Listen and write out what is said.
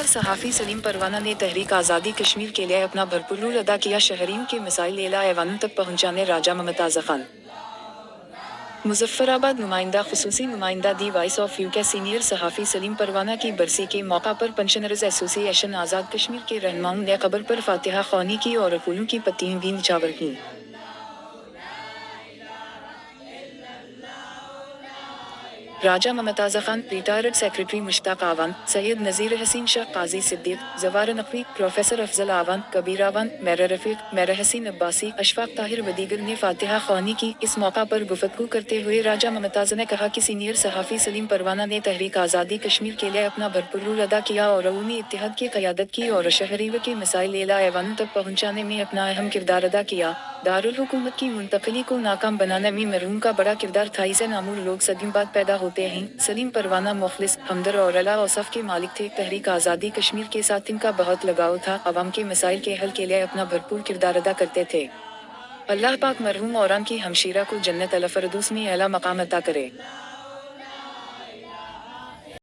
Senior صحافی سلیم پروانہ نے تحریک آزادی کشمیر کے لیے اپنا بھرپور رول ادا کیا۔ شہریوں کے مسائل اعلیٰ ایوانوں تک پہنچانے راجہ ممتاز خان مظفر آباد نمائندہ خصوصی نمائندہ دی وائس آف یو کے سینئر صحافی سلیم پروانہ کی برسی کے موقع پر پنشنرز ایسوسی ایشن آزاد کشمیر کے رہنماؤں نے قبر پر فاتحہ خوانی کی اور پھولوں کی پتیاں بھی نچھاور کیں۔ راجہ ممتاز خان، ریٹائرڈ سیکریٹری مشتاق آوان، سید نذیر حسین شاہ، قاضی صدیق، زوار نقوی، پروفیسر افضل آوان، کبیر آوان، میرا رفیق، میرا حسین عباسی، اشفاق طاہر و دیگر نے فاتحہ خوانی کی۔ اس موقع پر گفتگو کرتے ہوئے راجہ ممتاز نے کہا کہ سینئر صحافی سلیم پروانہ نے تحریک آزادی کشمیر کے لیے اپنا بھرپور رول ادا کیا اور عوامی اتحاد کی قیادت کی اور شہریوں کے مسائل اعلیٰ ایوانوں تک پہنچانے میں اپنا اہم کردار ادا کیا۔ دارالحکومت کی منتقلی کو ناکام بنانے میں مرحوم کا بڑا کردار تھا۔ اسے نامور لوگ صدیوں بعد پیدا ہوتے ہیں۔ سلیم پروانہ مخلص، ہمدرد اور اعلیٰ اوصاف کے مالک تھے۔ تحریک آزادی کشمیر کے ساتھ ان کا بہت لگاؤ تھا۔ عوام کے مسائل کے حل کے لیے اپنا بھرپور کردار ادا کرتے تھے۔ اللہ پاک مرحوم اوران کی ہمشیرہ کو جنت الفردوس میں اعلیٰ مقام عطا کرے۔